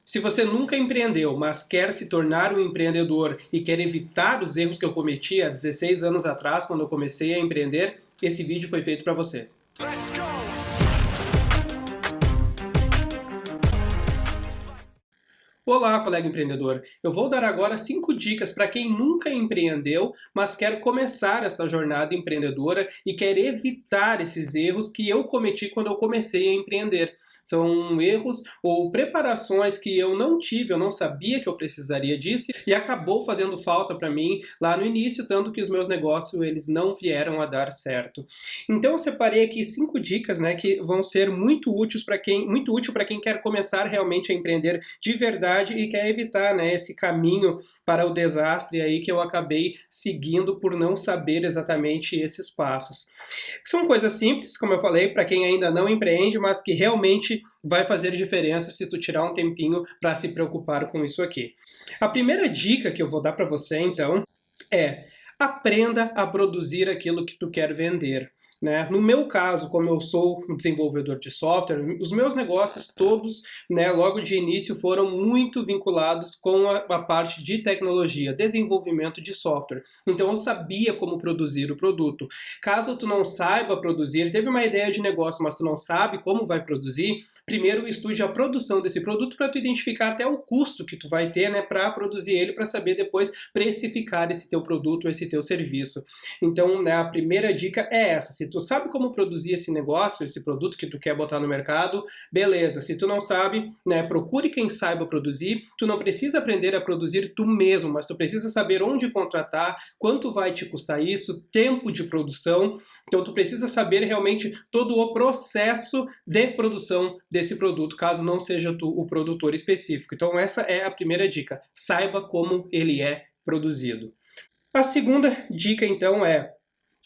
Se você nunca empreendeu, mas quer se tornar um empreendedor e quer evitar os erros que eu cometi há 16 anos atrás, quando eu comecei a empreender, esse vídeo foi feito para você. Let's go! Olá, colega empreendedor! Eu vou dar agora 5 dicas para quem nunca empreendeu, mas quer começar essa jornada empreendedora e quer evitar esses erros que eu cometi quando eu comecei a empreender. São erros ou preparações que eu não tive, eu não sabia que eu precisaria disso e acabou fazendo falta para mim lá no início, tanto que os meus negócios eles não vieram a dar certo. Então eu separei aqui 5 dicas, né, que vão ser muito úteis para quem quer começar realmente a empreender de verdade e quer evitar, né, esse caminho para o desastre aí que eu acabei seguindo por não saber exatamente esses passos. São coisas simples, como eu falei, para quem ainda não empreende, mas que realmente vai fazer diferença se tu tirar um tempinho para se preocupar com isso aqui. A primeira dica que eu vou dar para você, então, é aprenda a produzir aquilo que tu quer vender. Né? No meu caso, como eu sou um desenvolvedor de software, os meus negócios todos, né, logo de início, foram muito vinculados com a parte de tecnologia, desenvolvimento de software. Então eu sabia como produzir o produto. Caso tu não saiba produzir, teve uma ideia de negócio, mas tu não sabe como vai produzir, primeiro estude a produção desse produto para tu identificar até o custo que tu vai ter, né, para produzir ele, para saber depois precificar esse teu produto, esse teu serviço. Então, né, a primeira dica é essa. Se tu sabe como produzir esse negócio, esse produto que tu quer botar no mercado, beleza. Se tu não sabe, né, procure quem saiba produzir. Tu não precisa aprender a produzir tu mesmo, mas tu precisa saber onde contratar, quanto vai te custar isso, tempo de produção. Então tu precisa saber realmente todo o processo de produção desse produto, caso não seja tu o produtor específico. Então essa é a primeira dica. Saiba como ele é produzido. A segunda dica, então, é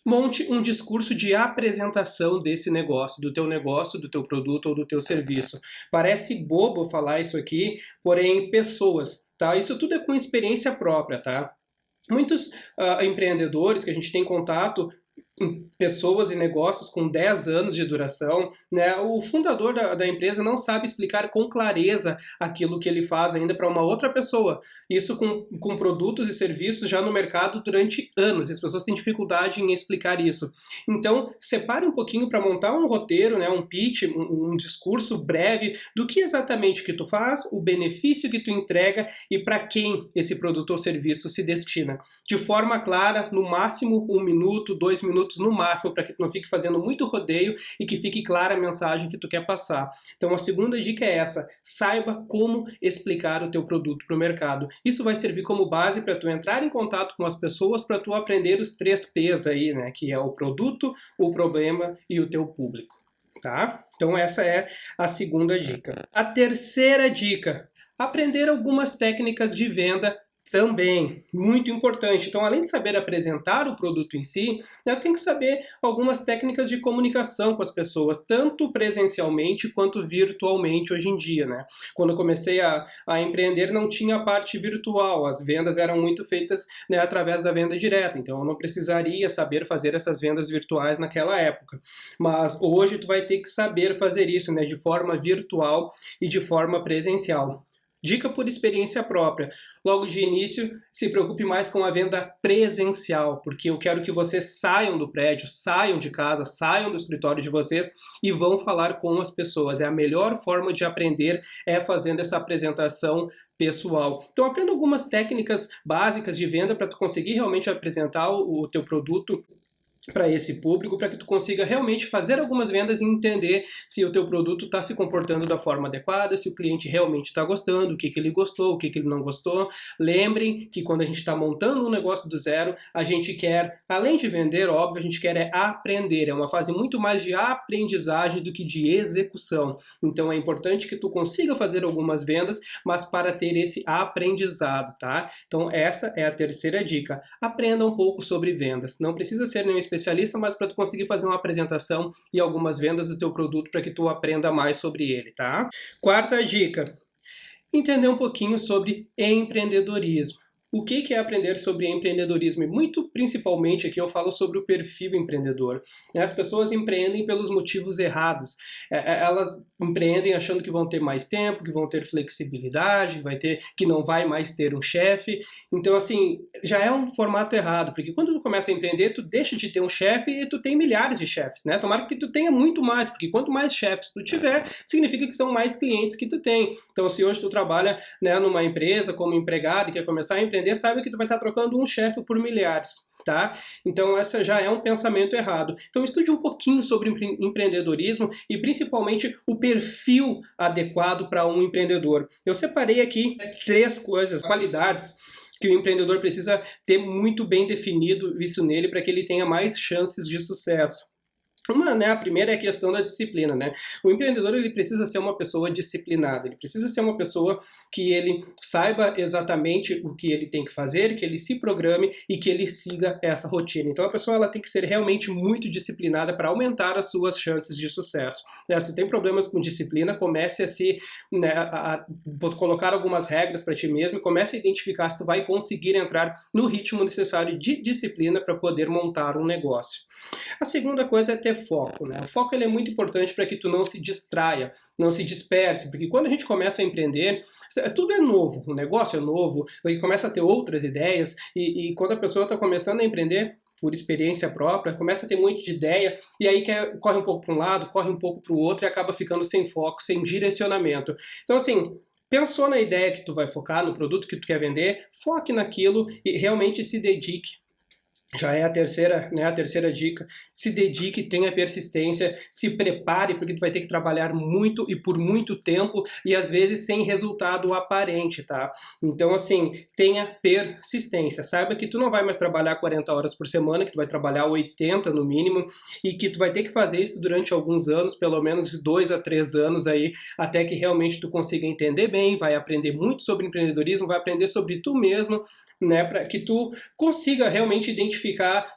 monte um discurso de apresentação desse negócio, do teu produto ou do teu serviço. Parece bobo falar isso aqui, porém pessoas, tá? Isso tudo é com experiência própria, tá? Muitos empreendedores que a gente tem contato, pessoas e negócios com 10 anos de duração, né? O fundador da empresa não sabe explicar com clareza aquilo que ele faz ainda para uma outra pessoa. Isso com produtos e serviços já no mercado durante anos. As pessoas têm dificuldade em explicar isso. Então, separe um pouquinho para montar um roteiro, né? Um pitch, um discurso breve do que exatamente que tu faz, o benefício que tu entrega e para quem esse produto ou serviço se destina. De forma clara, no máximo 1 minuto, 2 minutos no máximo, para que tu não fique fazendo muito rodeio e que fique clara a mensagem que tu quer passar. Então a segunda dica é essa: saiba como explicar o teu produto para o mercado. Isso vai servir como base para tu entrar em contato com as pessoas, para tu aprender os 3 P's aí, né, que é o produto, o problema e o teu público, tá? Então essa é a segunda dica. A terceira dica: aprender algumas técnicas de venda também, muito importante. Então, além de saber apresentar o produto em si, né, tem que saber algumas técnicas de comunicação com as pessoas, tanto presencialmente quanto virtualmente hoje em dia, né? Quando eu comecei a empreender, não tinha a parte virtual, as vendas eram muito feitas, né, através da venda direta, então eu não precisaria saber fazer essas vendas virtuais naquela época. Mas hoje tu vai ter que saber fazer isso, né, de forma virtual e de forma presencial. Dica por experiência própria. Logo de início, se preocupe mais com a venda presencial, porque eu quero que vocês saiam do prédio, saiam de casa, saiam do escritório de vocês e vão falar com as pessoas. É a melhor forma de aprender, é fazendo essa apresentação pessoal. Então aprenda algumas técnicas básicas de venda para tu conseguir realmente apresentar o teu produto para esse público, para que tu consiga realmente fazer algumas vendas e entender se o teu produto está se comportando da forma adequada, se o cliente realmente está gostando, o que ele gostou, o que ele não gostou. Lembrem que quando a gente está montando um negócio do zero, a gente quer, além de vender, óbvio, a gente quer aprender. É uma fase muito mais de aprendizagem do que de execução. Então é importante que tu consiga fazer algumas vendas, mas para ter esse aprendizado, tá? Então essa é a terceira dica. Aprenda um pouco sobre vendas. Não precisa ser nenhum especialista, mas para tu conseguir fazer uma apresentação e algumas vendas do teu produto para que tu aprenda mais sobre ele, tá? Quarta dica: entender um pouquinho sobre empreendedorismo. O que é aprender sobre empreendedorismo? E muito principalmente aqui eu falo sobre o perfil empreendedor. As pessoas empreendem pelos motivos errados. Elas empreendem achando que vão ter mais tempo, que vão ter flexibilidade, que não vai mais ter um chefe. Então, assim, já é um formato errado, porque quando tu começa a empreender, tu deixa de ter um chefe e tu tem milhares de chefes, né? Tomara que tu tenha muito mais, porque quanto mais chefes tu tiver, significa que são mais clientes que tu tem. Então, se hoje tu trabalha, né, numa empresa como empregado e quer começar a empreender, saiba que tu vai estar trocando um chefe por milhares. Tá? Então essa já é um pensamento errado. Então estude um pouquinho sobre empreendedorismo e principalmente o perfil adequado para um empreendedor. Eu separei aqui 3 coisas, qualidades que o empreendedor precisa ter muito bem definido isso nele para que ele tenha mais chances de sucesso. Né, a primeira é a questão da disciplina, né? O empreendedor ele precisa ser uma pessoa disciplinada, ele precisa ser uma pessoa que ele saiba exatamente o que ele tem que fazer, que ele se programe e que ele siga essa rotina. Então a pessoa ela tem que ser realmente muito disciplinada para aumentar as suas chances de sucesso. Se tu tem problemas com disciplina, comece a colocar algumas regras para ti mesmo e comece a identificar se tu vai conseguir entrar no ritmo necessário de disciplina para poder montar um negócio. A segunda coisa é ter foco, né? O foco ele é muito importante para que tu não se distraia, não se disperse, porque quando a gente começa a empreender, tudo é novo, o negócio é novo, aí começa a ter outras ideias, e quando a pessoa está começando a empreender, por experiência própria, começa a ter muito de ideia, e aí corre um pouco para um lado, corre um pouco para o outro, e acaba ficando sem foco, sem direcionamento. Então, assim, pensou na ideia que tu vai focar, no produto que tu quer vender, foque naquilo e realmente se dedique. Já é a terceira dica. Se dedique, tenha persistência, se prepare, porque tu vai ter que trabalhar muito e por muito tempo e às vezes sem resultado aparente, tá? Então, assim, tenha persistência. Saiba que tu não vai mais trabalhar 40 horas por semana, que tu vai trabalhar 80 no mínimo e que tu vai ter que fazer isso durante alguns anos, pelo menos de 2 a 3 anos aí, até que realmente tu consiga entender bem, vai aprender muito sobre empreendedorismo, vai aprender sobre tu mesmo, né, para que tu consiga realmente identificar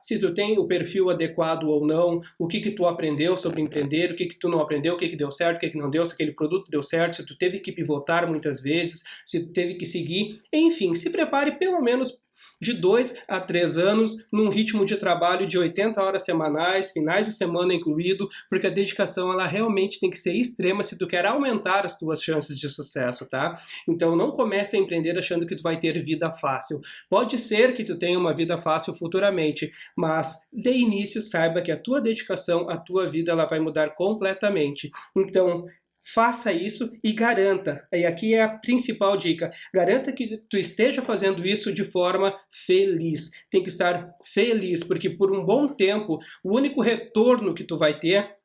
se tu tem o perfil adequado ou não, o que tu aprendeu sobre empreender, o que tu não aprendeu, o que deu certo, o que não deu, se aquele produto deu certo, se tu teve que pivotar muitas vezes, se tu teve que seguir, enfim, se prepare pelo menos de 2 a 3 anos, num ritmo de trabalho de 80 horas semanais, finais de semana incluído, porque a dedicação ela realmente tem que ser extrema se tu quer aumentar as tuas chances de sucesso, tá? Então não comece a empreender achando que tu vai ter vida fácil. Pode ser que tu tenha uma vida fácil futuramente, mas de início saiba que a tua dedicação, a tua vida, ela vai mudar completamente. Então, faça isso e garanta, e aqui é a principal dica, garanta que tu esteja fazendo isso de forma feliz. Tem que estar feliz, porque por um bom tempo, o único retorno que tu vai ter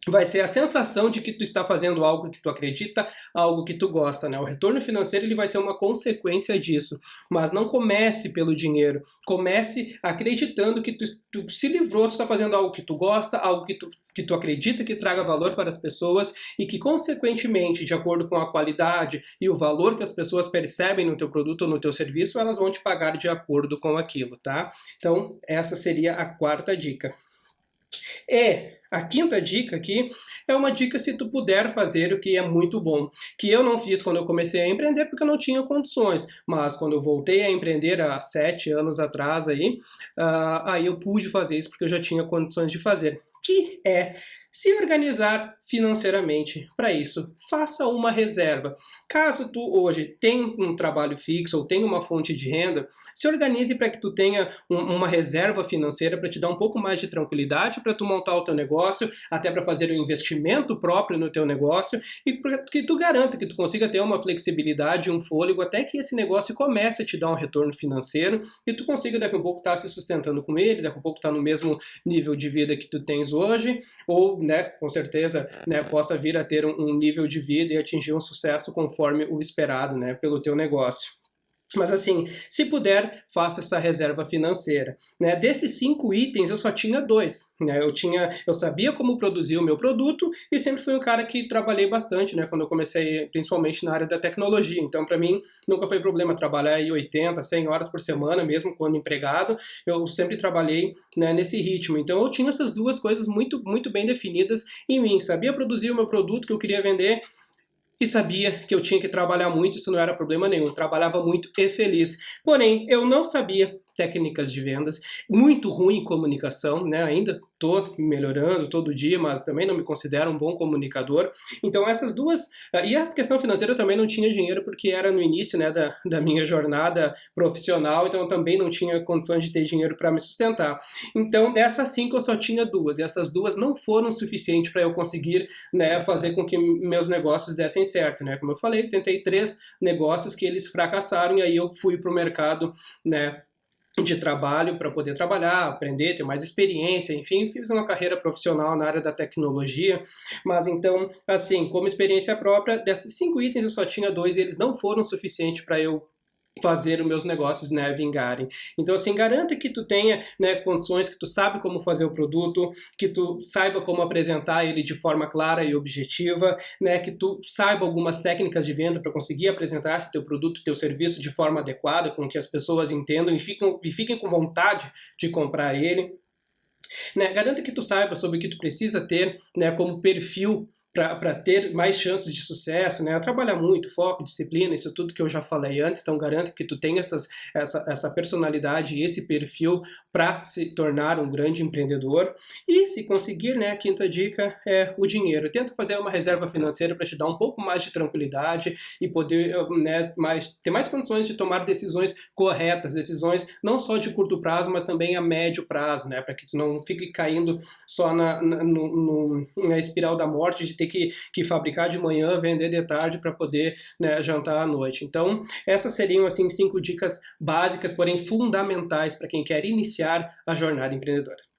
vai ser a sensação de que tu está fazendo algo que tu acredita, algo que tu gosta, né? O retorno financeiro ele vai ser uma consequência disso, mas não comece pelo dinheiro, comece acreditando que tu se livrou, tu está fazendo algo que tu gosta, algo que tu acredita que traga valor para as pessoas e que consequentemente, de acordo com a qualidade e o valor que as pessoas percebem no teu produto ou no teu serviço, elas vão te pagar de acordo com aquilo, tá? Então, essa seria a quarta dica. E a quinta dica aqui é uma dica se tu puder fazer o que é muito bom, que eu não fiz quando eu comecei a empreender porque eu não tinha condições, mas quando eu voltei a empreender há 7 anos atrás aí eu pude fazer isso porque eu já tinha condições de fazer, que é se organizar financeiramente. Para isso, faça uma reserva. Caso tu hoje tenha um trabalho fixo ou tenha uma fonte de renda, se organize para que tu tenha uma reserva financeira para te dar um pouco mais de tranquilidade para tu montar o teu negócio, até para fazer um investimento próprio no teu negócio e para que tu garanta que tu consiga ter uma flexibilidade, um fôlego, até que esse negócio comece a te dar um retorno financeiro e tu consiga daqui a pouco estar se sustentando com ele, daqui a pouco estar no mesmo nível de vida que tu tens hoje, ou com certeza, possa vir a ter um nível de vida e atingir um sucesso conforme o esperado, pelo teu negócio. Mas assim, se puder, faça essa reserva financeira. Desses 5 itens, eu só tinha 2. Eu sabia como produzir o meu produto e sempre fui um cara que trabalhei bastante, quando eu comecei, principalmente na área da tecnologia. Então, para mim, nunca foi problema trabalhar aí 80, 100 horas por semana, mesmo quando empregado. Eu sempre trabalhei nesse ritmo. Então, eu tinha essas 2 coisas muito, muito bem definidas em mim. Sabia produzir o meu produto que eu queria vender, e sabia que eu tinha que trabalhar muito, isso não era problema nenhum, trabalhava muito e feliz. Porém, eu não sabia técnicas de vendas, muito ruim em comunicação, né? Ainda estou melhorando todo dia, mas também não me considero um bom comunicador. Então essas duas, e a questão financeira eu também não tinha dinheiro porque era no início, né, da minha jornada profissional, então eu também não tinha condições de ter dinheiro para me sustentar. Então dessas 5 eu só tinha 2, e essas 2 não foram suficientes para eu conseguir, né, fazer com que meus negócios dessem certo, né? Como eu falei, tentei 3 negócios que eles fracassaram e aí eu fui para o mercado, né, de trabalho para poder trabalhar, aprender, ter mais experiência, enfim, fiz uma carreira profissional na área da tecnologia, mas então, assim, como experiência própria, desses 5 itens eu só tinha 2 e eles não foram suficientes para eu fazer os meus negócios, né, vingarem. Então, assim, garanta que tu tenha, né, condições, que tu sabe como fazer o produto, que tu saiba como apresentar ele de forma clara e objetiva, né, que tu saiba algumas técnicas de venda para conseguir apresentar esse teu produto, teu serviço de forma adequada, com que as pessoas entendam e fiquem com vontade de comprar ele. Né? Garanta que tu saiba sobre o que tu precisa ter, né, como perfil para ter mais chances de sucesso, né? Trabalhar muito, foco, disciplina, isso tudo que eu já falei antes, então garanta que tu tenha essa personalidade e esse perfil para se tornar um grande empreendedor. E se conseguir, né, a quinta dica é o dinheiro. Tenta fazer uma reserva financeira para te dar um pouco mais de tranquilidade e poder, né, ter mais condições de tomar decisões corretas, decisões não só de curto prazo, mas também a médio prazo, né, para que tu não fique caindo só na espiral da morte de ter que fabricar de manhã, vender de tarde para poder, né, jantar à noite. Então, essas seriam assim 5 dicas básicas, porém fundamentais para quem quer iniciar a jornada empreendedora.